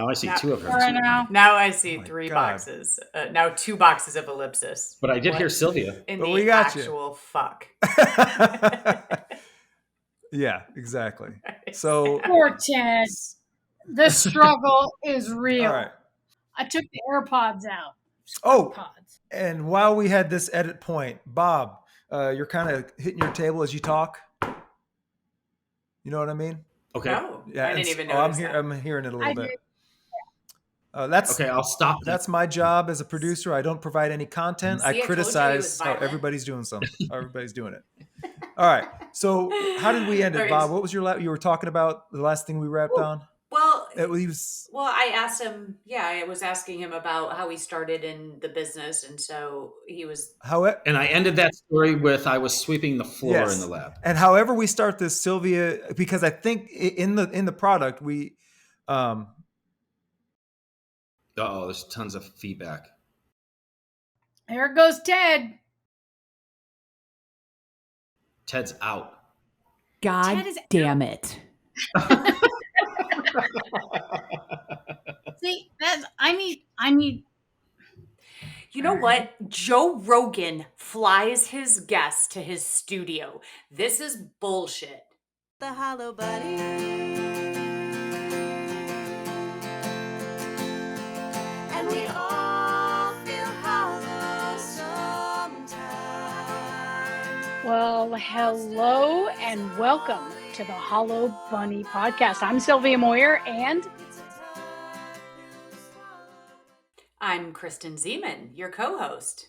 Now I see two of her. Now I see my three God. boxes. Now 2 boxes of ellipsis. But I did What hear Sylvia. in But the we got you. actual fuck. Yeah, exactly. So, Poor Ted. The struggle is real. all right. I took the AirPods out. Oh, Pods. and while we had this edit point, Bob, you're kind of hitting your table as you talk. You know what I mean? Okay. Oh, Yeah, I didn't even I'm notice that. I'm hearing it a little I bit. did. That's Okay, I'll stop. That's my job as a producer. I don't provide any content. See, I I told you he criticize was how violent. everybody's doing something. How everybody's doing it. All right. So how did we end it, Okay. Bob? What was you were talking about the last thing we wrapped on? Well, Well, I asked him. Yeah, I was asking him about how he started in the business, and so he was. And I ended that story with I was sweeping the floor in the lab. And however we start this, Sylvia, because I think in the product we. There's tons of feedback. There goes Ted. Ted's out. God Ted is damn it. See, I need. You know what? Joe Rogan flies his guests to his studio. This is bullshit. The Hollow Buddy. And we all feel hollow sometimes. Well, hello and welcome to the Hollow Bunny Podcast. I'm Sylvia Moyer and I'm Kristen Zeman, your co-host.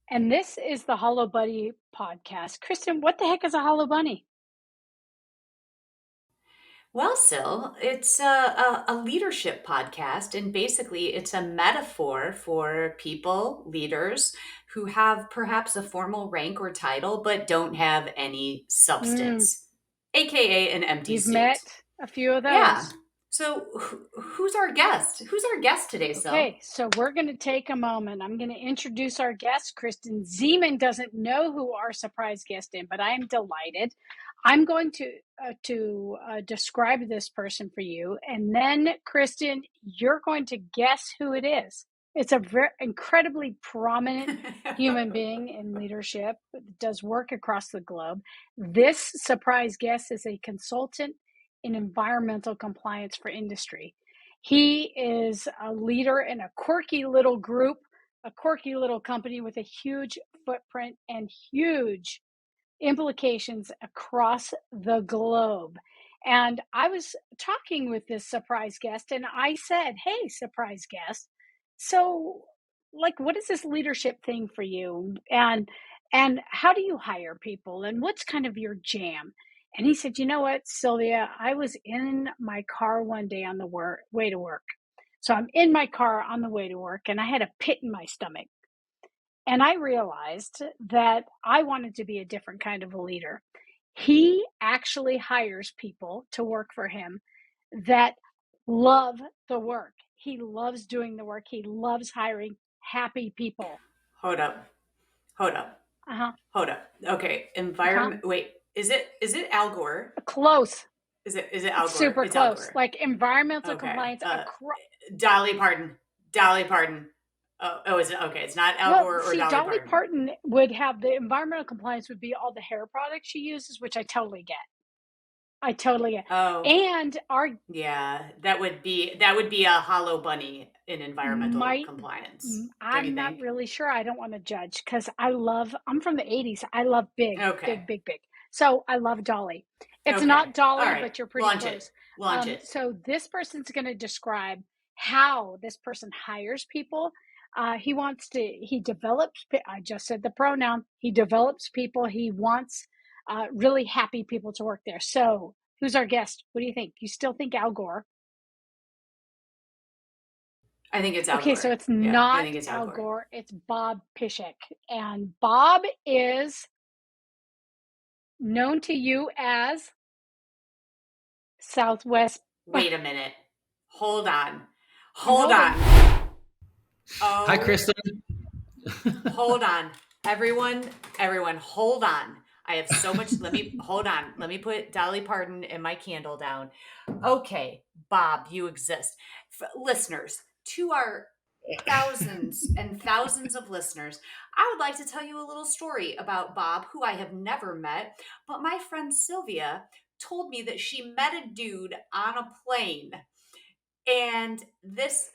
And this is the Hollow Bunny Podcast. Kristen, what the heck is a Hollow Bunny? Well, Syl, it's a leadership podcast, and basically it's a metaphor for people, leaders, who have perhaps a formal rank or title, but don't have any substance, aka an empty You've seat. met a few of those. Yeah. So who's our guest? Who's our guest today, Syl? Okay, so we're going to take a moment. I'm going to introduce our guest. Kristen Zeman doesn't know who our surprise guest is, but I am delighted. I'm going to describe this person for you, and then Kristen, you're going to guess who it is. It's a very incredibly prominent human being in leadership, does work across the globe. This surprise guest is a consultant in environmental compliance for industry. He is a leader in a quirky little group, a quirky little company with a huge footprint and huge implications across the globe. And I was talking with this surprise guest and I said, hey, surprise guest, so what is this leadership thing for you? And how do you hire people? And what's kind of your jam? And he said, you know what, Sylvia, I was in my car one day on the way to work. So I'm in my car on the way to work and I had a pit in my stomach. And I realized that I wanted to be a different kind of a leader. He actually hires people to work for him that love the work. He loves doing the work. He loves hiring happy people. Hold up. Uh-huh. Hold up. Okay. Environment. Wait. Is it Al Gore? Close. Is it Al Gore? Super it's close. Like environmental compliance. Dolly Parton. Oh, is it okay? It's not Al Gore or Dolly Parton would have the environmental compliance would be all the hair products she uses, which I totally get. Oh, and that would be a hollow bunny in environmental compliance. I'm not really sure. I don't want to judge because I'm from the 80s. I love big. So I love Dolly. It's not Dolly, right, but you're pretty close. Launch it. So this person's going to describe how this person hires people. He develops, I just said the pronoun, he develops people. He wants really happy people to work there. So who's our guest? What do you think? You still think Al Gore? I think it's Al Gore. Okay, so it's not Al Gore. It's Bob Peshak. And Bob is known to you as Southwest. Wait a minute. Hold on. Oh, hi, Kristen. Hold on. Everyone, hold on. I have so much. Hold on. Let me put Dolly Parton and my candle down. Okay, Bob, you exist. Listeners, to our thousands and thousands of listeners, I would like to tell you a little story about Bob, who I have never met, but my friend Sylvia told me that she met a dude on a plane. And this,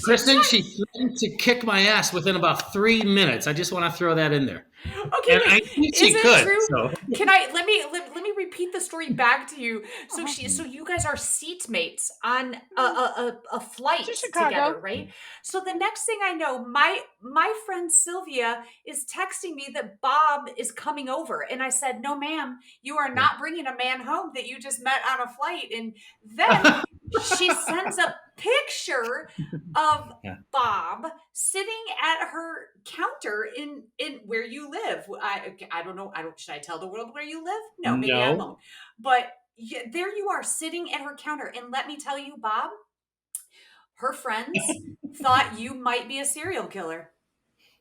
Kristen, she threatened to kick my ass within about 3 minutes. I just want to throw that in there. Okay, And wait. I think Is she it could. true? So. Can I let me repeat the story back to you? So you guys are seatmates on a flight To Chicago. together, right? So the next thing I know, my friend Sylvia is texting me that Bob is coming over, and I said, "No, ma'am, you are not bringing a man home that you just met on a flight." And then she sends a picture of Bob sitting at her counter in where you live. I don't know. Should I tell the world where you live? No, maybe I won't. But there you are sitting at her counter. And let me tell you, Bob, her friends thought you might be a serial killer.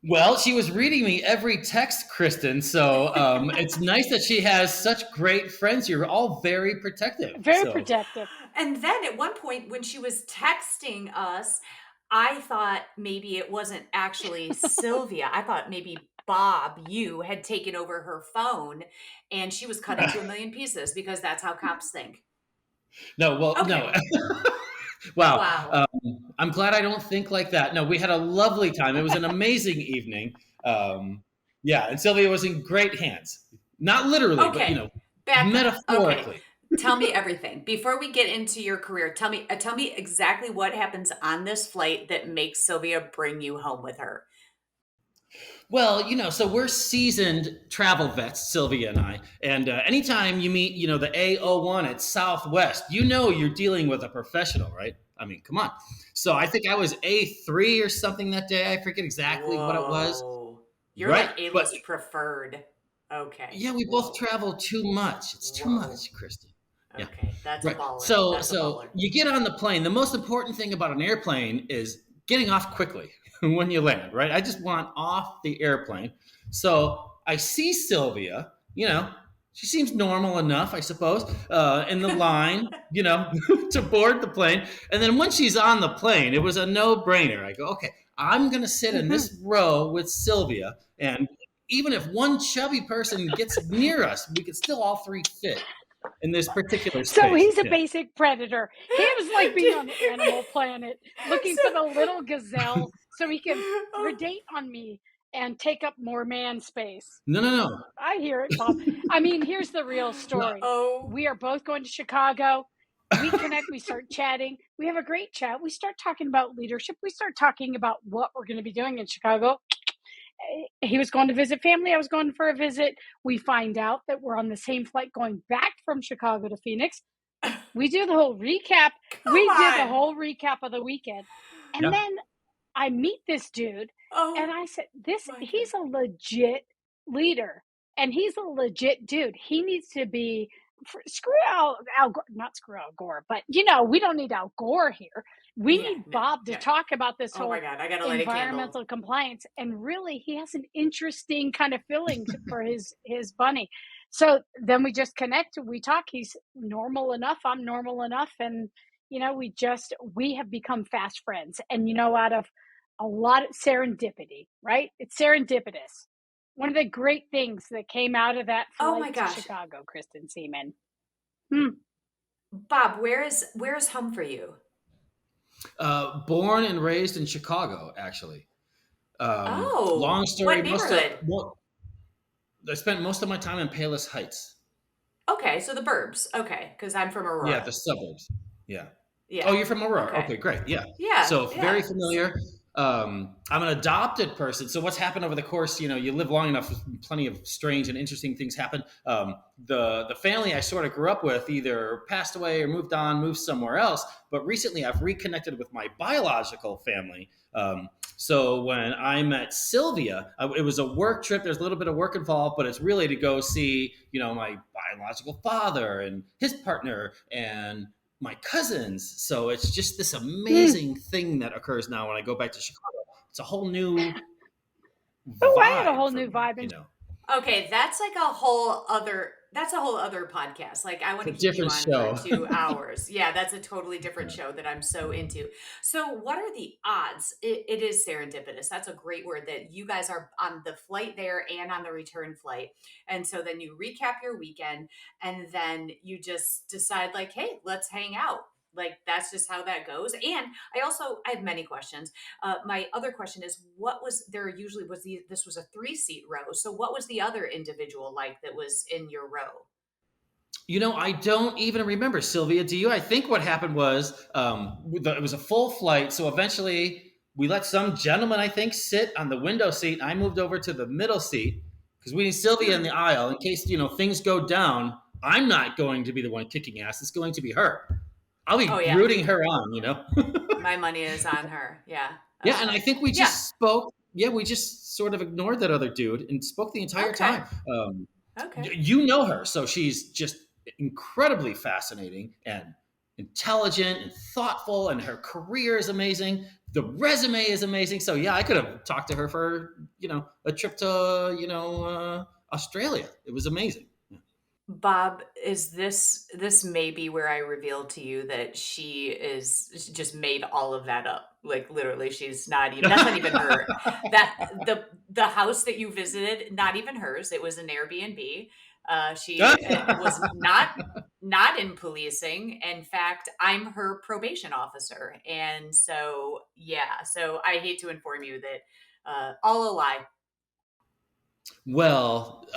Well, she was reading me every text, Kristen. So it's nice that she has such great friends. You're all very protective. Very protective. And then at one point when she was texting us, I thought maybe it wasn't actually Sylvia. I thought maybe Bob, you had taken over her phone and she was cut into a million pieces, because that's how cops think. No, well, Okay. no. Wow. I'm glad I don't think like that. No, we had a lovely time. It was an amazing evening. And Sylvia was in great hands. Not literally, but metaphorically. Okay. Tell me everything. Before we get into your career, tell me exactly what happens on this flight that makes Sylvia bring you home with her. Well, so we're seasoned travel vets, Sylvia and I. And anytime you meet, the A01 at Southwest, you're dealing with a professional, right? I mean, come on. So I think I was A3 or something that day. I forget exactly what it was. You're right? like A-list preferred. Okay. Yeah, we both travel too much. It's too much, Kristen. Yeah. Okay, that's right. a baller. So you get on the plane. The most important thing about an airplane is getting off quickly when you land, right? I just want off the airplane. So I see Sylvia, she seems normal enough, I suppose, in the line, to board the plane. And then when she's on the plane, it was a no-brainer. I go, okay, I'm going to sit in this row with Sylvia. And even if one chubby person gets near us, we could still all three fit in this particular space. So he's a basic predator. He was like being on Animal Planet, looking for the little gazelle so he can predate on me and take up more man space. No. I hear it, Bob. I mean, here's the real story. We are both going to Chicago. We connect. We start chatting. We have a great chat. We start talking about leadership. We start talking about what we're going to be doing in Chicago. He was going to visit family. I was going for a visit. We find out that we're on the same flight going back from Chicago to Phoenix. We do the whole recap. Did the whole recap of the weekend. And then I meet this dude. And I said, he's a legit leader. And he's a legit dude. He needs to be, screw Al Gore, not screw Al Gore, but we don't need Al Gore here. We need Bob to talk about this whole environmental compliance. And really, he has an interesting kind of feeling for his bunny. So then we just connect. We talk. He's normal enough. I'm normal enough. And, we have become fast friends. And, out of a lot of serendipity, right? It's serendipitous. One of the great things that came out of that flight to Chicago, Kristen Seaman. Bob, where is home for you? Born and raised in Chicago, actually. Long story. What neighborhood? I spent most of my time in Palos Heights. Okay, so the burbs. Okay, because I'm from Aurora. Yeah, the suburbs. Yeah. Oh, you're from Aurora. Okay, great. Yeah. So very familiar. I'm an adopted person. So what's happened over the course, you live long enough, plenty of strange and interesting things happen. The family I sort of grew up with either passed away or moved somewhere else. But recently I've reconnected with my biological family. So when I met Sylvia, it was a work trip. There's a little bit of work involved, but it's really to go see, my biological father and his partner and my cousins. So it's just this amazing thing that occurs now when I go back to Chicago. It's a whole new vibe. I had a whole new vibe. Okay, that's like a whole other podcast. Like I want to It's a keep you different on for show. 2 hours. Yeah, that's a totally different Yeah. show that I'm so into. So, what are the odds? It is serendipitous. That's a great word that you guys are on the flight there and on the return flight. And so then you recap your weekend and then you just decide like, "Hey, let's hang out." Like that's just how that goes. And I have many questions. My other question is, what was there usually was this was a 3-seat row. So what was the other individual like that was in your row? I don't even remember, Sylvia. Do you? I think what happened was it was a full flight. So eventually we let some gentleman, I think, sit on the window seat. I moved over to the middle seat because we need Sylvia in the aisle in case, things go down. I'm not going to be the one kicking ass. It's going to be her. I'll be Yeah. rooting her on. My money is on her. Yeah. Yeah, and I think we just spoke. Yeah, we just sort of ignored that other dude and spoke the entire time. Okay. You know her, so she's just incredibly fascinating and intelligent and thoughtful, and her career is amazing. The resume is amazing. So yeah, I could have talked to her for a trip to Australia. It was amazing. Bob, is this may be where I reveal to you that she just made all of that up? Like literally, that's not even her. That the house that you visited, not even hers. It was an Airbnb. She was not in policing. In fact, I'm her probation officer, and so yeah. So I hate to inform you that all a lie. Well,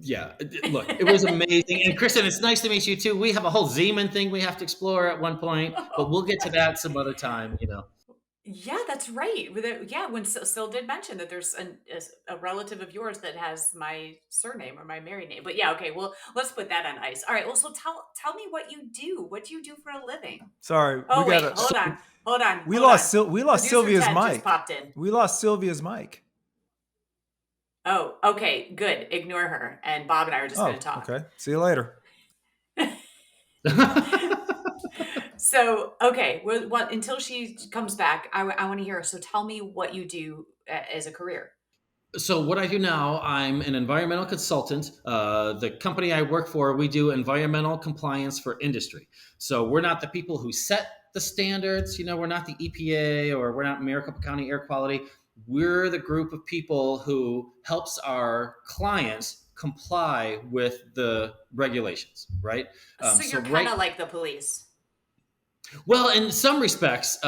yeah, look, it was amazing. And Kristen, it's nice to meet you too. We have a whole Zeman thing we have to explore at one point, but we'll get to that some other time. Yeah, that's right. Yeah, when Syl did mention that there's a relative of yours that has my surname or my married name. But yeah, okay, well, let's put that on ice. All right, well, so tell me what you do. What do you do for a living? Sorry, Oh, wait, hold on. We lost Producer Sylvia's Ted mic. just popped in. We lost Sylvia's mic. Oh, okay, good. Ignore her. And Bob and I are just going to talk. Okay. See you later. So, okay, well, until she comes back, I want to hear her. So tell me what you do as a career. So what I do now, I'm an environmental consultant. The company I work for, we do environmental compliance for industry. So we're not the people who set the standards. We're not the EPA or we're not Maricopa County Air Quality. We're the group of people who helps our clients comply with the regulations, right? So you're kind of like the police. Well, in some respects,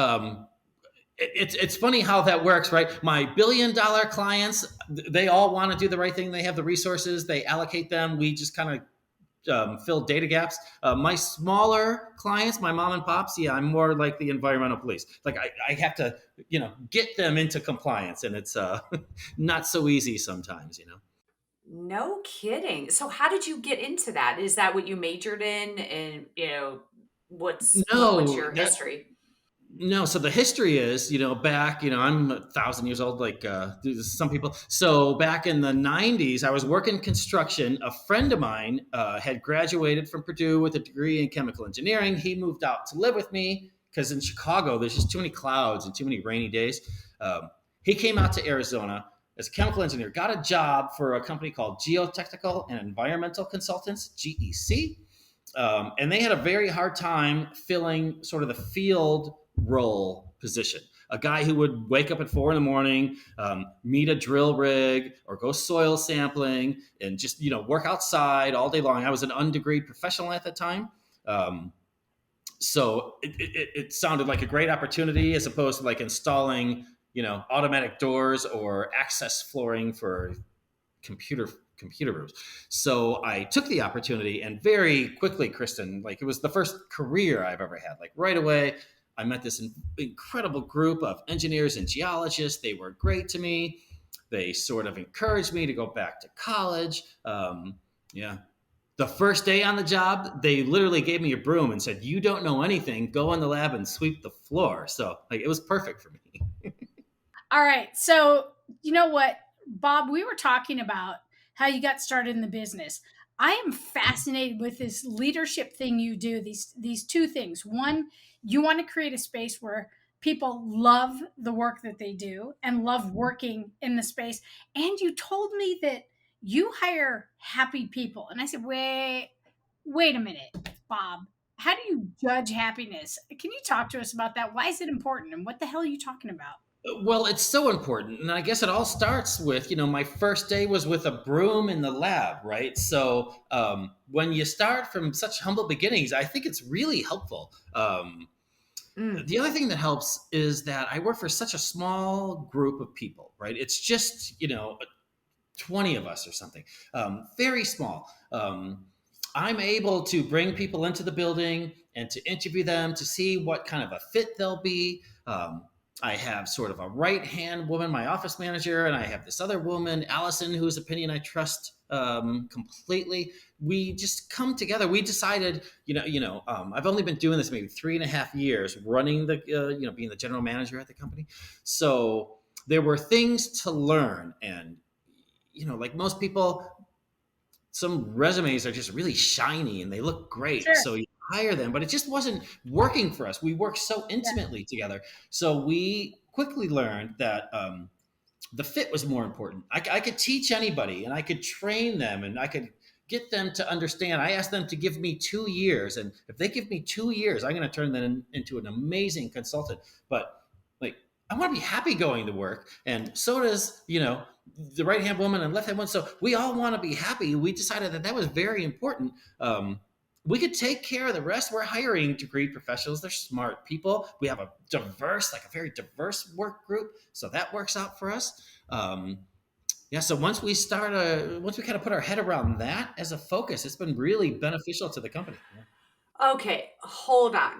it's funny how that works, right? My $1 billion clients, they all want to do the right thing. They have the resources, they allocate them. We just kind of fill data gaps. My smaller clients, my mom and pops, yeah, I'm more like the environmental police. Like I have to, get them into compliance, and it's not so easy sometimes. No kidding. So how did you get into that? Is that what you majored in? And what's your history? No, so the history is, back, I'm 1,000 years old, like some people. So back in the 90s, I was working construction. A friend of mine had graduated from Purdue with a degree in chemical engineering. He moved out to live with me because in Chicago, there's just too many clouds and too many rainy days. He came out to Arizona as a chemical engineer, got a job for a company called Geotechnical and Environmental Consultants, GEC. And they had a very hard time filling sort of the field role position. A guy who would wake up at 4 a.m, meet a drill rig or go soil sampling and just, work outside all day long. I was an undegreed professional at the time. So it sounded like a great opportunity as opposed to like installing, automatic doors or access flooring for computer rooms. So I took the opportunity, and very quickly, Kristen, like it was the first career I've ever had. Like right away, I met this incredible group of engineers and geologists. They were great to me. They sort of encouraged me to go back to college. The first day on the job, they literally gave me a broom and said, "You don't know anything. Go in the lab and sweep the floor." So like it was perfect for me. All right. So you know what, Bob, we were talking about how you got started in the business. I am fascinated with this leadership thing you do, these two things. One, you want to create a space where people love the work that they do and love working in the space. And you told me that you hire happy people. And I said, wait a minute, Bob. How do you judge happiness? Can you talk to us about that? Why is it important? And what the hell are you talking about? Well, it's so important. And I guess it all starts with, my first day was with a broom in the lab, right? So when you start from such humble beginnings, I think it's really helpful. The other thing that helps is that I work for such a small group of people, right? It's just, 20 of us or something, very small. I'm able to bring people into the building and to interview them to see what kind of a fit they'll be. I have sort of a right hand woman, my office manager, and I have this other woman, Allison, whose opinion I trust completely. We just come together. We decided, I've only been doing this maybe 3.5 years, running being the general manager at the company. So there were things to learn, and like most people, some resumes are just really shiny and they look great. Sure. So you hire them, but it just wasn't working for us. We worked so intimately together. So we quickly learned that the fit was more important. I could teach anybody and I could train them and I could get them to understand. I asked them to give me 2 years. And if they give me 2 years, I'm going to turn them into an amazing consultant. But like, I want to be happy going to work. And so does, the right hand woman and left hand woman. So we all want to be happy. We decided that was very important. We could take care of the rest. We're hiring degree professionals. They're smart people. We have a very diverse work group. So that works out for us. So once we kind of put our head around that as a focus, it's been really beneficial to the company. Yeah. Okay, hold on.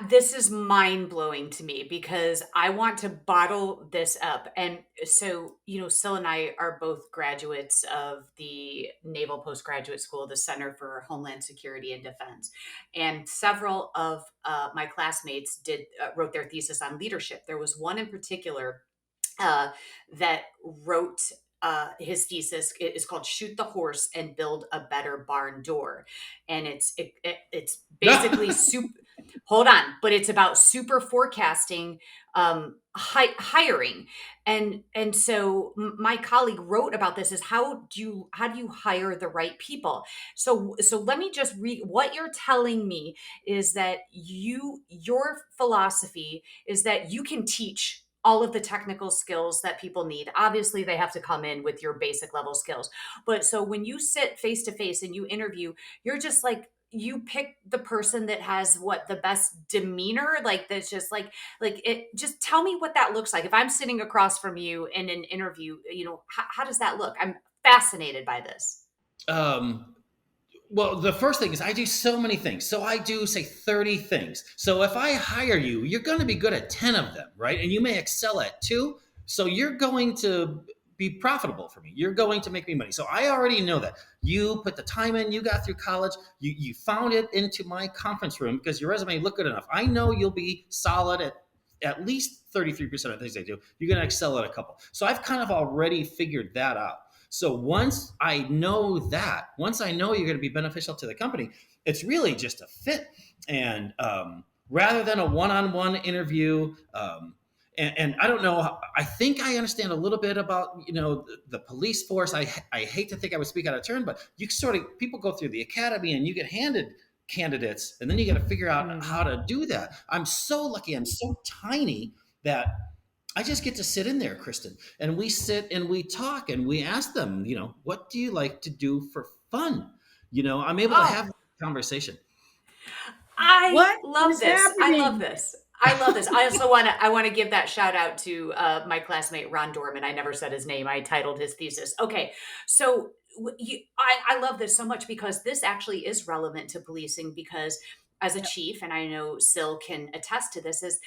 This is mind blowing to me because I want to bottle this up. And so, Sil and I are both graduates of the Naval Postgraduate School, the Center for Homeland Security and Defense. And several of my classmates wrote their thesis on leadership. There was one in particular that wrote his thesis is called "Shoot the Horse and Build a Better Barn Door," and it's basically hold on, but it's about super forecasting hiring, and so my colleague wrote about this is how do you hire the right people. So let me just read what you're telling me is that your philosophy is that you can teach all of the technical skills that people need. Obviously, they have to come in with your basic level skills. But so when you sit face to face and you interview, you're just like, you pick the person that has the best demeanor, like that's just like it. Just tell me what that looks like. If I'm sitting across from you in an interview, how does that look? I'm fascinated by this. Well, the first thing is I do so many things. So I do, say, 30 things. So if I hire you, you're going to be good at 10 of them, right? And you may excel at 2. So you're going to be profitable for me. You're going to make me money. So I already know that. You put the time in, you got through college, you found it into my conference room because your resume looked good enough. I know you'll be solid at least 33% of the things I do. You're going to excel at a couple. So I've kind of already figured that out. So once I know you're going to be beneficial to the company, it's really just a fit. And rather than a one-on-one interview, and I don't know, I think I understand a little bit about, the police force. I hate to think I would speak out of turn, but people go through the academy and you get handed candidates and then you got to figure out how to do that. I'm so lucky. I'm so tiny that I just get to sit in there, Kristen, and we sit and we talk and we ask them, what do you like to do for fun? I'm able to have a conversation. I love this. I love this. I also want to give that shout out to my classmate Ron Dorman. I never said his name. I titled his thesis. Okay, so I love this so much because this actually is relevant to policing because as a chief, and I know Sil can attest to this, is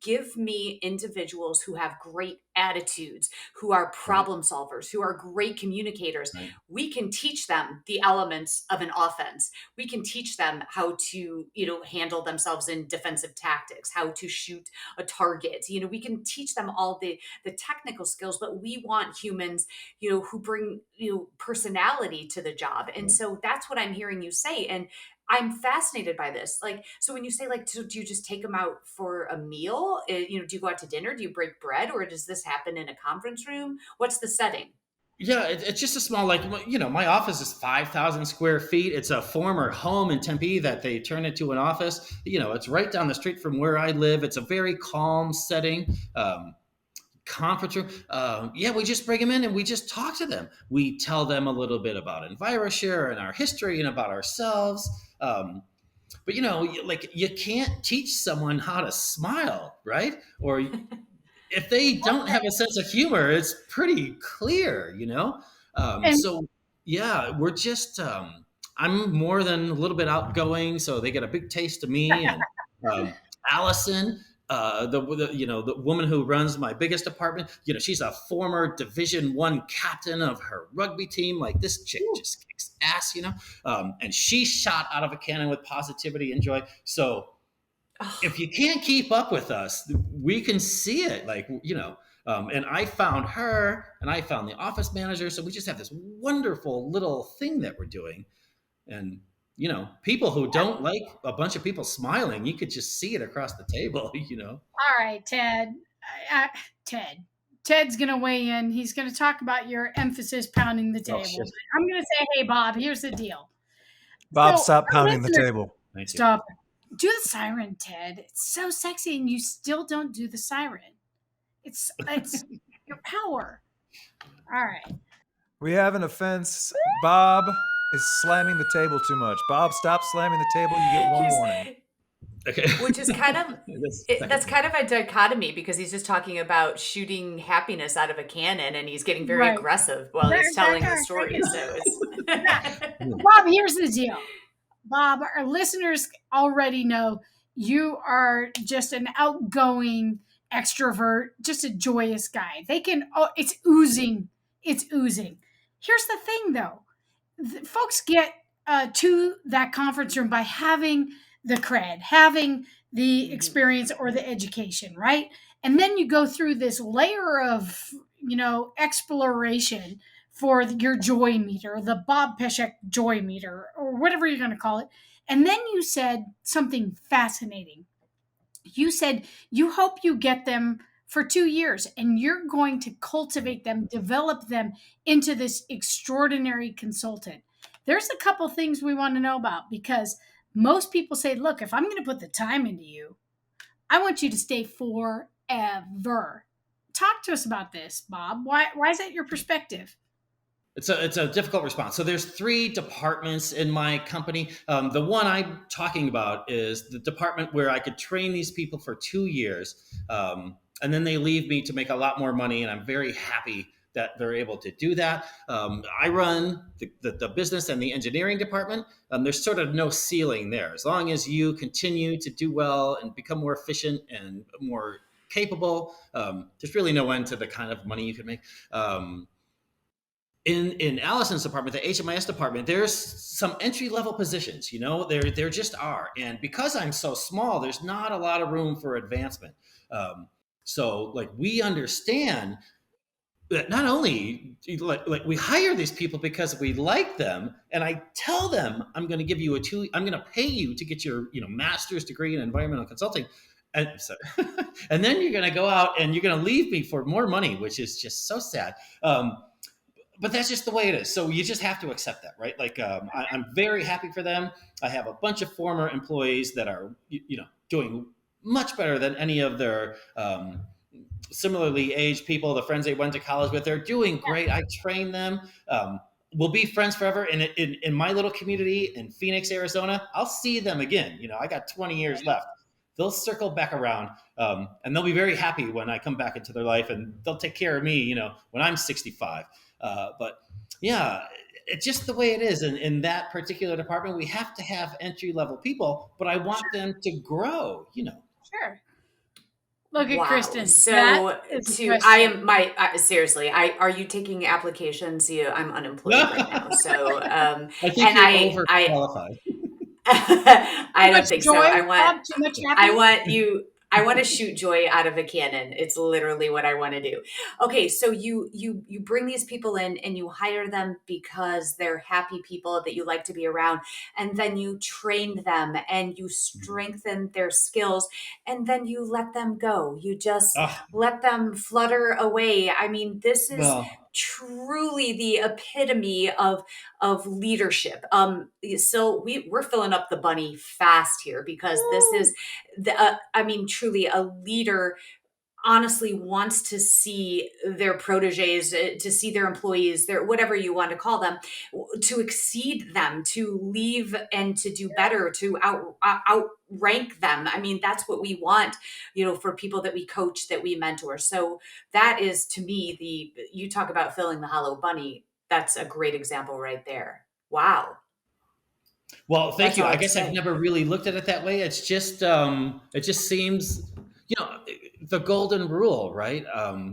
give me individuals who have great attitudes, who are problem solvers, who are great communicators. Right. We can teach them the elements of an offense. We can teach them how to, handle themselves in defensive tactics, how to shoot a target. We can teach them all the technical skills, but we want humans, who bring, personality to the job. And so that's what I'm hearing you say. And I'm fascinated by this. Like, so when you say like, do you just take them out for a meal? Do you go out to dinner? Do you break bread, or does this happen in a conference room? What's the setting? Yeah, it's just a small, like, my office is 5,000 square feet. It's a former home in Tempe that they turned into an office. It's right down the street from where I live. It's a very calm setting. Conference room. Yeah, we just bring them in and we just talk to them. We tell them a little bit about Envirosure and our history and about ourselves. But like, you can't teach someone how to smile, right? Or if they don't have a sense of humor, it's pretty clear, So yeah, we're just, I'm more than a little bit outgoing, so they get a big taste of me. And Allison, the woman who runs my biggest department, she's a former Division I captain of her rugby team. Like, this chick just kicks ass, and she shot out of a cannon with positivity and joy. So if you can't keep up with us, we can see it. Like, and I found her and I found the office manager. So we just have this wonderful little thing that we're doing. And, people who don't like a bunch of people smiling, you could just see it across the table, All right, Ted. Ted's going to weigh in. He's going to talk about your emphasis pounding the table. I'm going to say, hey, Bob, here's the deal. Bob, stop pounding the table. Stop. Do the siren, Ted. It's so sexy, and you still don't do the siren. It's your power. All right. We have an offense. Bob is slamming the table too much. Bob, stop slamming the table. You get one warning. Okay. Which is kind of that's kind of a dichotomy, because he's just talking about shooting happiness out of a cannon, and he's getting very aggressive while he's telling the story. So Bob, here's the deal. Bob, our listeners already know you are just an outgoing extrovert, just a joyous guy. It's oozing. It's oozing. Here's the thing, though. Folks get to that conference room by having the cred, having the experience or the education, right? And then you go through this layer of, exploration for your joy meter, the Bob Peshak joy meter, or whatever you're going to call it. And then you said something fascinating. You said you hope you get them for 2 years, and you're going to cultivate them, develop them into this extraordinary consultant. There's a couple things we want to know about, because most people say, look, if I'm going to put the time into you, I want you to stay forever. Talk to us about this, Bob. Why is that your perspective? It's a difficult response. So there's 3 departments in my company. The one I'm talking about is the department where I could train these people for 2 years, and then they leave me to make a lot more money, and I'm very happy that they're able to do that. I run the business and the engineering department. There's sort of no ceiling there. As long as you continue to do well and become more efficient and more capable, there's really no end to the kind of money you can make. In Allison's department, the HMIS department, there's some entry-level positions, there just are. And because I'm so small, there's not a lot of room for advancement. So like, we understand that not only like we hire these people because we like them, and I tell them, I'm going to give you I'm going to pay you to get your, master's degree in environmental consulting. And so, and then you're going to go out and you're going to leave me for more money, which is just so sad. But that's just the way it is. So you just have to accept that, right? Like, I'm very happy for them. I have a bunch of former employees that are, doing much better than any of their similarly aged people, the friends they went to college with. They're doing great. I train them. We'll be friends forever. And in my little community in Phoenix, Arizona, I'll see them again. I got 20 years left. They'll circle back around, and they'll be very happy when I come back into their life, and they'll take care of me, when I'm 65. But yeah, it's just the way it is. In that particular department, we have to have entry-level people, but I want them to grow, Sure. Look at Kristen. So seriously, are you taking applications? I'm unemployed right now. So, I think you're overqualified. I don't think so. I want you. I want to shoot joy out of a cannon. It's literally what I want to do. Okay, so you bring these people in and you hire them because they're happy people that you like to be around, and then you train them and you strengthen their skills, and then you let them go. You just let them flutter away. I mean, this is truly the epitome of leadership. So we're filling up the bunny fast here, because this is I mean, truly, a leader honestly wants to see their proteges, to see their employees, their whatever you want to call them, to exceed them, to leave and to do better, to outrank them. I mean, that's what we want, for people that we coach, that we mentor. So that is, to me, you talk about filling the hollow bunny. That's a great example right there. Wow. Well, thank you. I guess I've never really looked at it that way. It's just, it just seems, the golden rule, right?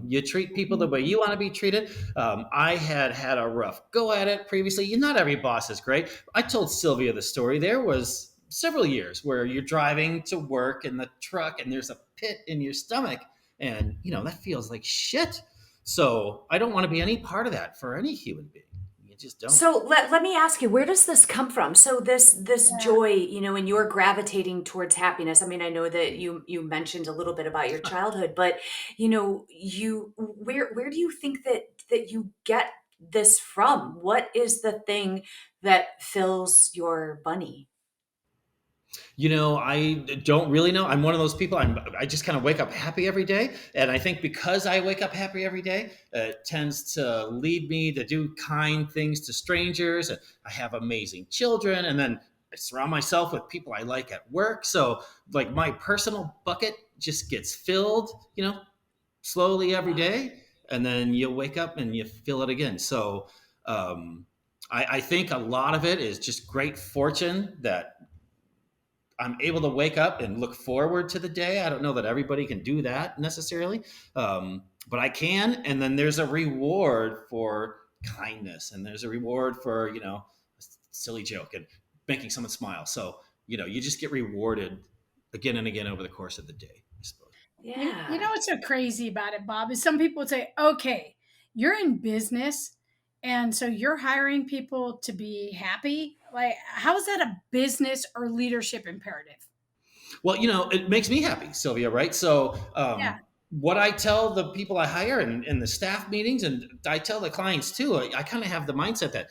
You treat people the way you want to be treated. I had a rough go at it previously. Not every boss is great. I told Sylvia the story. There was several years where you're driving to work in the truck and there's a pit in your stomach, and that feels like shit. So I don't want to be any part of that for any human being. Just don't. So let me ask you, where does this come from? So this joy, and you're gravitating towards happiness. I mean, I know that you mentioned a little bit about your childhood, but where do you think that you get this from? What is the thing that fills your bunny? I don't really know. I'm one of those people. I just kind of wake up happy every day, and I think because I wake up happy every day, it tends to lead me to do kind things to strangers. I have amazing children, and then I surround myself with people I like at work. So, like, my personal bucket just gets filled, slowly every day, and then you wake up and you fill it again. So, I think a lot of it is just great fortune that I'm able to wake up and look forward to the day. I don't know that everybody can do that necessarily, but I can. And then there's a reward for kindness, and there's a reward for a silly joke and making someone smile. So you just get rewarded again and again over the course of the day, I suppose. Yeah. You know what's so crazy about it, Bob, is some people would say, okay, you're in business, and so you're hiring people to be happy. Like, how is that a business or leadership imperative? Well, it makes me happy, Sylvia, right? So what I tell the people I hire in the staff meetings, and I tell the clients too, I kind of have the mindset that,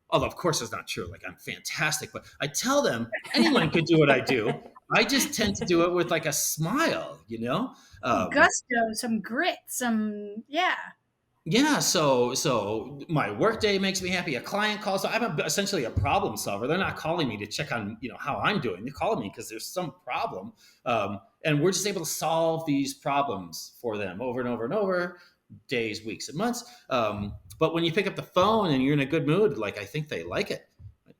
although of course it's not true, like I'm fantastic, but I tell them anyone could do what I do. I just tend to do it with like a smile, Gusto, some grit, Yeah, so my workday makes me happy. A client calls. I'm essentially a problem solver. They're not calling me to check on how I'm doing. They're calling me because there's some problem, and we're just able to solve these problems for them over and over and over, days, weeks, and months. But when you pick up the phone and you're in a good mood, like, I think they like it.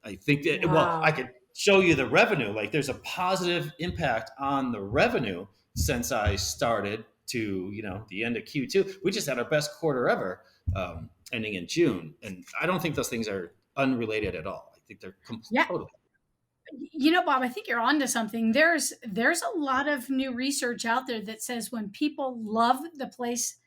I think that, well, I could show you the revenue. Like, there's a positive impact on the revenue since I started to the end of Q2. We just had our best quarter ever, ending in June, and I don't think those things are unrelated at all. I think they're totally. Bob, I think you're onto something. There's a lot of new research out there that says when people love the place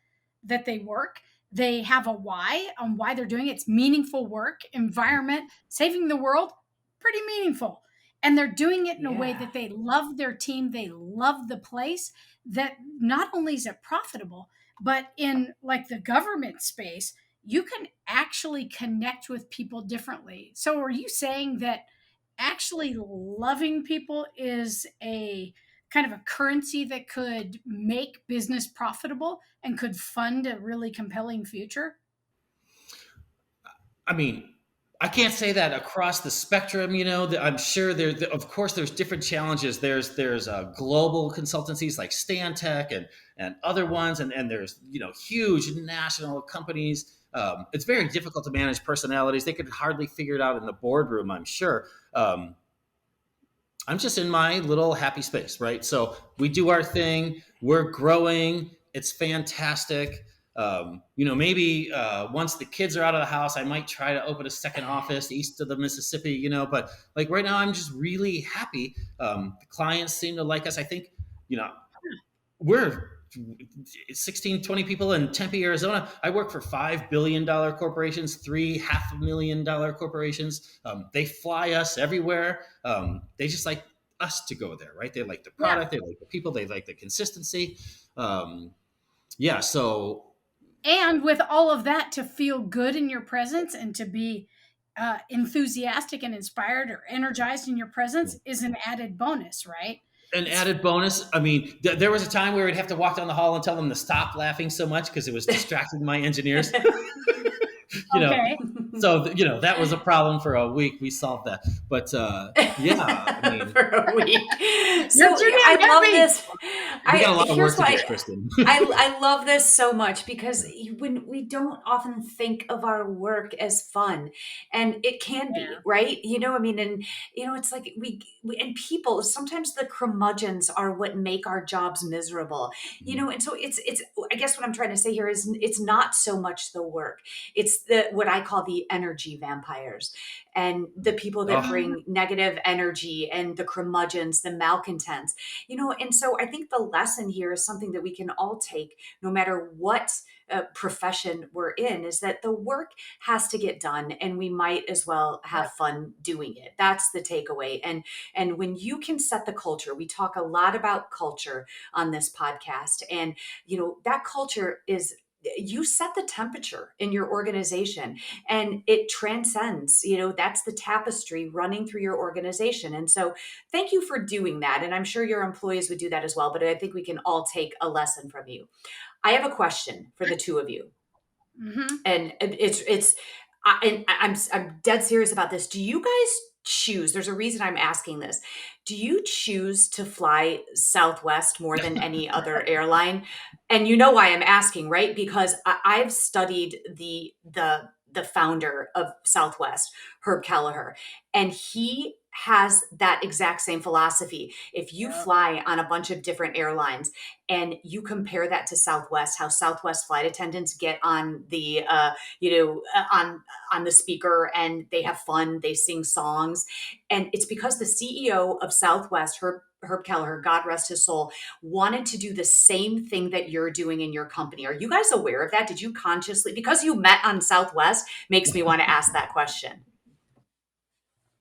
that they work, they have a why on why they're doing it. It's meaningful work, environment, saving the world, pretty meaningful. And they're doing it in a way that they love their team, they love the place, that not only is it profitable, but in like the government space, you can actually connect with people differently. So are you saying that actually loving people is a kind of a currency that could make business profitable and could fund a really compelling future? I mean, I can't say that across the spectrum. I'm sure of course, there's different challenges. There's global consultancies like Stantec and other ones, and there's huge national companies. It's very difficult to manage personalities. They could hardly figure it out in the boardroom, I'm sure. I'm just in my little happy space, right? So we do our thing. We're growing. It's fantastic. Maybe once the kids are out of the house, I might try to open a second office east of the Mississippi, but like right now, I'm just really happy. The clients seem to like us. I think, we're 16, 20 people in Tempe, Arizona. I work for $5 billion corporations, three $500,000 corporations. They fly us everywhere. They just like us to go there, right? They like the product, they like the people, they like the consistency. Yeah. So, and with all of that, to feel good in your presence and to be enthusiastic and inspired or energized in your presence is an added bonus, right? An added bonus. I mean, there was a time where we'd have to walk down the hall and tell them to stop laughing so much because it was distracting my engineers. Okay. So that was a problem for a week. We solved that, but yeah, I mean, for a week. So I love this. We got a lot of work to do, Kristen. I love this so much because when we don't often think of our work as fun, and it can be, right? I mean, and it's like we and people sometimes the curmudgeons are what make our jobs miserable, and so it's I guess what I'm trying to say here is it's not so much the work, it's what I call the energy vampires, and the people that bring negative energy, and the curmudgeons, the malcontents, and so I think the lesson here is something that we can all take no matter what profession we're in, is that the work has to get done and we might as well have fun doing it. That's the takeaway. And when you can set the culture, we talk a lot about culture on this podcast, and that culture is, you set the temperature in your organization, and it transcends, that's the tapestry running through your organization. And so thank you for doing that. And I'm sure your employees would do that as well, but I think we can all take a lesson from you. I have a question for the two of you. Mm-hmm. And I'm dead serious about this. Do you guys choose, there's a reason I'm asking this, do you choose to fly Southwest more than any other airline? And you know why I'm asking, right? Because I've studied the founder of Southwest, Herb Kelleher, and he has that exact same philosophy. If you fly on a bunch of different airlines and you compare that to Southwest, how Southwest flight attendants get on the on the speaker and they have fun, they sing songs, and it's because the CEO of Southwest, Herb Kelleher, God rest his soul, wanted to do the same thing that you're doing in your company. Are you guys aware of that? Did you consciously, because you met on Southwest, makes me want to ask that question?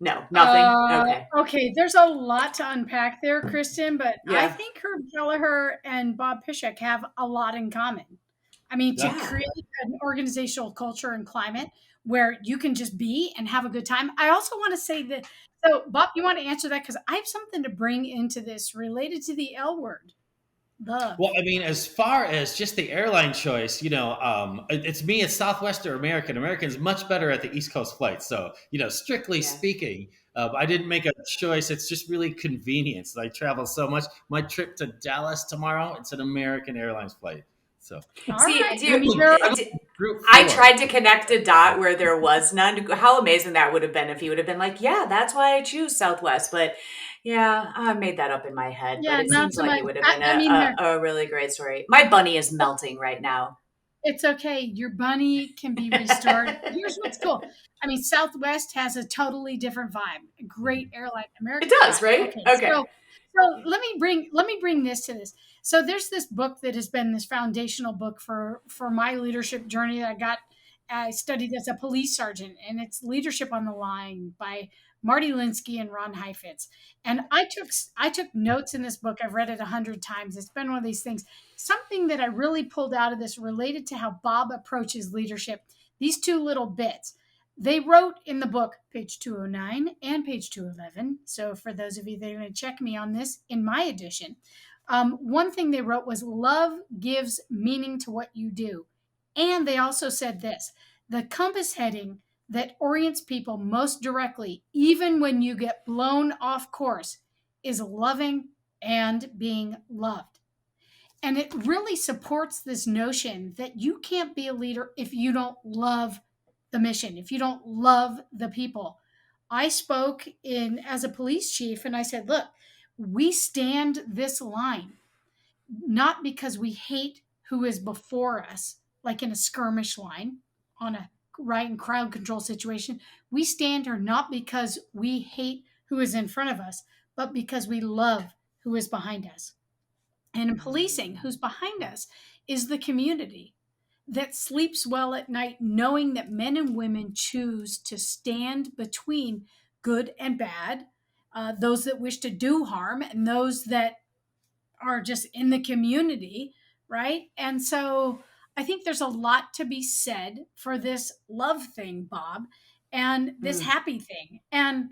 No, nothing. Okay. There's a lot to unpack there, Kristen, but I think Herb Kelleher and Bob Peshak have a lot in common. I mean, to create an organizational culture and climate where you can just be and have a good time. I also want to say that, so Bob, you want to answer that? Because I have something to bring into this related to the L word. Love. Well, I mean, as far as just the airline choice, it's me, it's Southwest or American. American's much better at the East Coast flights. So, strictly speaking, I didn't make a choice. It's just really convenience. I travel so much. My trip to Dallas tomorrow, it's an American Airlines flight. So, I tried to connect a dot where there was none. How amazing that would have been if he would have been like, yeah, that's why I choose Southwest. But yeah, I made that up in my head. Yeah, but it seems like it would have been a really great story. My bunny is melting right now. It's okay. Your bunny can be restored. Here's what's cool. I mean, Southwest has a totally different vibe. A great airline. American. It does, right? Okay. So let me bring this to this. So there's this book that has been this foundational book for my leadership journey that I studied as a police sergeant, and it's Leadership on the Line by Marty Linsky and Ron Heifetz. And I took notes in this book. I've read it 100 times. It's been one of these things. Something that I really pulled out of this related to how Bob approaches leadership. These two little bits. They wrote in the book, page 209 and page 211. So for those of you that are going to check me on this in my edition, one thing they wrote was, love gives meaning to what you do. And they also said this, the compass heading that orients people most directly, even when you get blown off course, is loving and being loved. And it really supports this notion that you can't be a leader if you don't love the mission, if you don't love the people. I spoke as a police chief, and I said, look, we stand this line, not because we hate who is before us, like in a skirmish line on a right and crowd control situation. We stand here not because we hate who is in front of us, but because we love who is behind us. And in policing, who's behind us is the community that sleeps well at night, knowing that men and women choose to stand between good and bad, those that wish to do harm and those that are just in the community, right? And so I think there's a lot to be said for this love thing, Bob, and this happy thing. And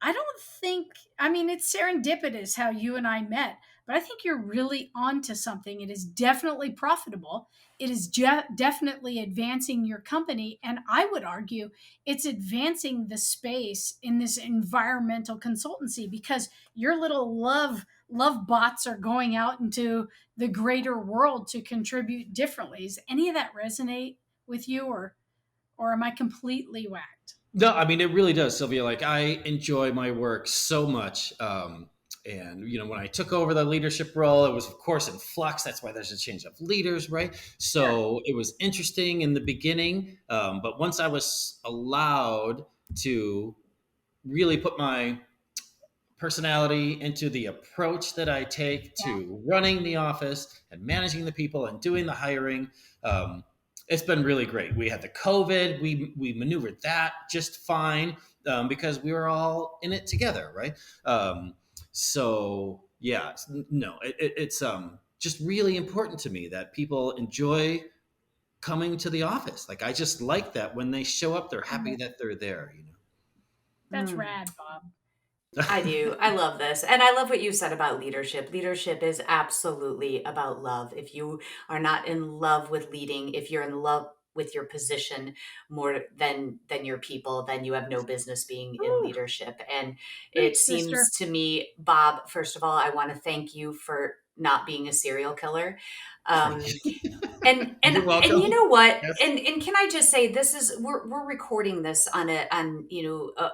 I don't think, I mean, it's serendipitous how you and I met, but I think you're really onto something. It is definitely profitable. It is definitely advancing your company. And I would argue it's advancing the space in this environmental consultancy, because your little love bots are going out into the greater world to contribute differently. Does any of that resonate with you, or am I completely whacked? No, I mean, it really does, Sylvia. Like, I enjoy my work so much. And, when I took over the leadership role, it was, of course, in flux. That's why there's a change of leaders, right? So it was interesting in the beginning. But once I was allowed to really put my personality into the approach that I take to running the office and managing the people and doing the hiring, it's been really great. We had the COVID, we maneuvered that just fine, because we were all in it together, right? So yeah, no, it's just really important to me that people enjoy coming to the office. Like, I just like that when they show up, they're happy that they're there. That's rad, Bob. I do. I love this. And I love what you said about leadership. Leadership is absolutely about love. If you are not in love with leading, if you're in love with your position more than your people, then you have no business being in leadership. And it seems to me, Bob, first of all, I want to thank you for not being a serial killer. And you know what? Yes. And can I just say, this is, we're recording this on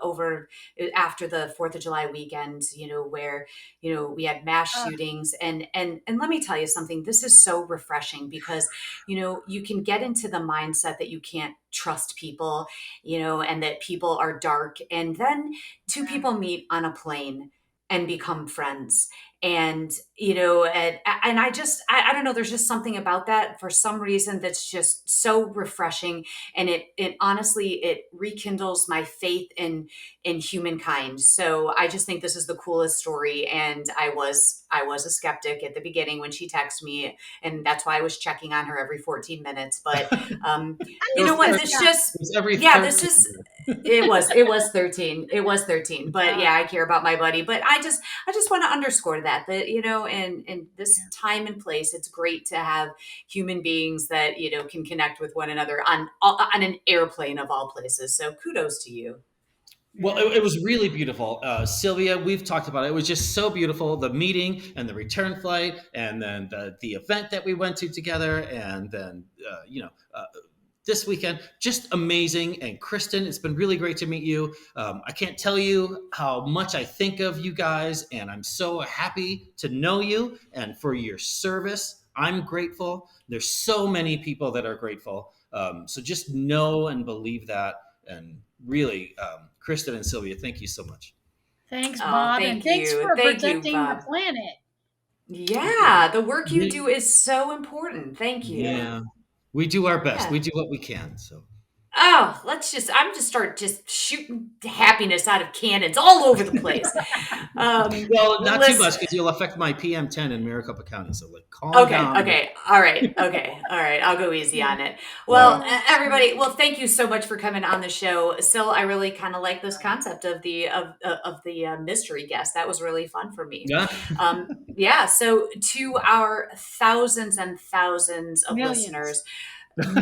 over after the 4th of July weekend, where we had mass shootings, and let me tell you something. This is so refreshing, because you can get into the mindset that you can't trust people, and that people are dark, and then two people meet on a plane and become friends. And and I don't know, there's just something about that for some reason that's just so refreshing, and it honestly, it rekindles my faith in humankind. So I just think this is the coolest story. And I was a skeptic at the beginning when she texted me, and that's why I was checking on her every 14 minutes. But you know what? This just, this is, it was 13. It was 13. But yeah, I care about my buddy. But I just want to underscore that in this time and place, it's great to have human beings that, can connect with one another on an airplane of all places. So kudos to you. Well, it was really beautiful. Sylvia, we've talked about it. It was just so beautiful. The meeting and the return flight, and then the event that we went to together, and then, this weekend, just amazing. And Kristen, it's been really great to meet you. I can't tell you how much I think of you guys, and I'm so happy to know you and for your service. I'm grateful. There's so many people that are grateful. So just know and believe that. And really, Kristen and Sylvia, thank you so much. Thanks, Bob. And thanks for protecting the planet. Yeah, the work you do is so important. Thank you. Yeah, we do our best. We do what we can. So. Oh, I'm just start just shooting happiness out of cannons all over the place. Well, not too much, because you'll affect my PM10 in Maricopa County. So calm down. Okay. All right. I'll go easy on it. Well, everybody, Thank you so much for coming on the show. Sil, I really kind of like this concept of the mystery guest. That was really fun for me. Yeah. So to our thousands and thousands of listeners,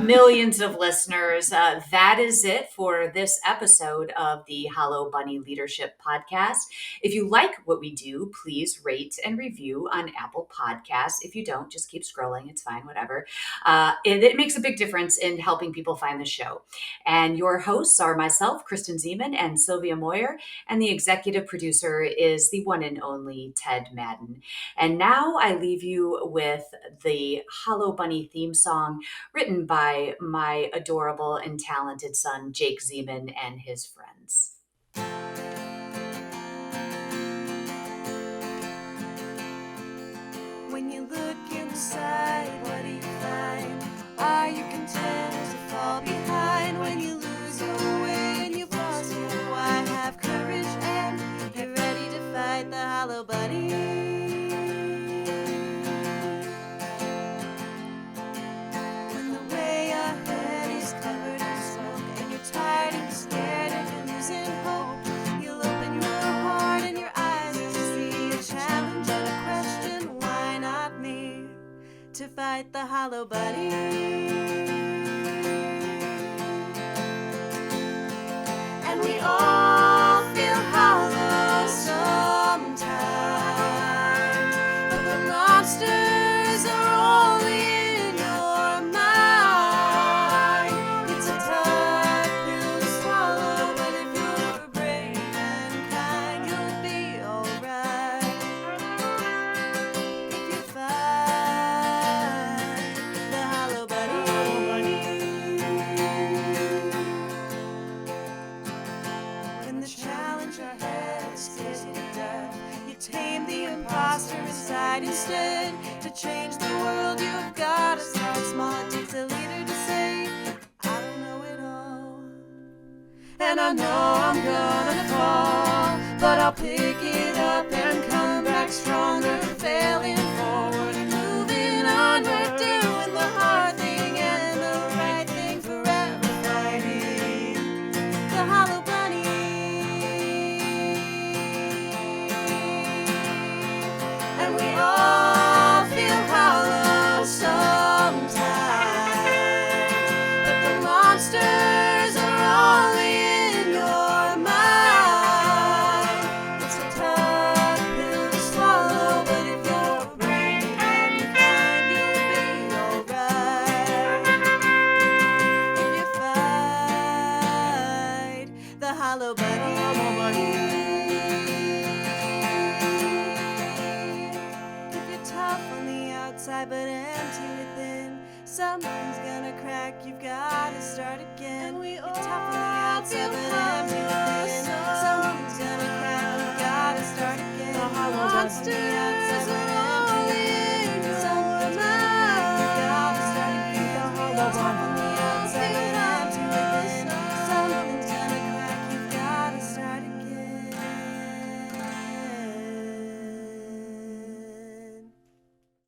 millions of listeners, that is it for this episode of the Hollow Bunny Leadership Podcast. If you like what we do, please rate and review on Apple Podcasts. If you don't, just keep scrolling. It's fine, whatever. It makes a big difference in helping people find the show. And your hosts are myself, Kristen Zeman, and Sylvia Moyer, and the executive producer is the one and only Ted Madden. And now I leave you with the Hollow Bunny theme song, written by my adorable and talented son, Jake Zeman, and his friends. When you to fight the hollow bunny. And we all feel hollow sometimes, but the monsters are only in your mind. It's a tough pill to swallow, but if you're brave and kind, you'll be alright. If you fight the hollow bunny. When the challenge ahead is staring to death, you tame the imposter inside instead. To change the world, you've got to start small. It takes a leader to say, I don't know it all, and I know I'm gonna fall, but I'll pick it up and come back stronger. Failing forward and moving onward, doing the hard thing and the right thing, forever fighting the hollow bunny. And we all feel hollow sometimes, but the monsters are only in your mind. It's a tough pill to swallow, but if you're brave and kind, you'll be alright. If you fight the hollow bunny. If you're tough on the outside but empty within, something's gonna crack, you've gotta start again. You're tough on the outside but empty within, something's gonna crack, you've gotta start again. The monsters are only in your mind. You've gotta start again.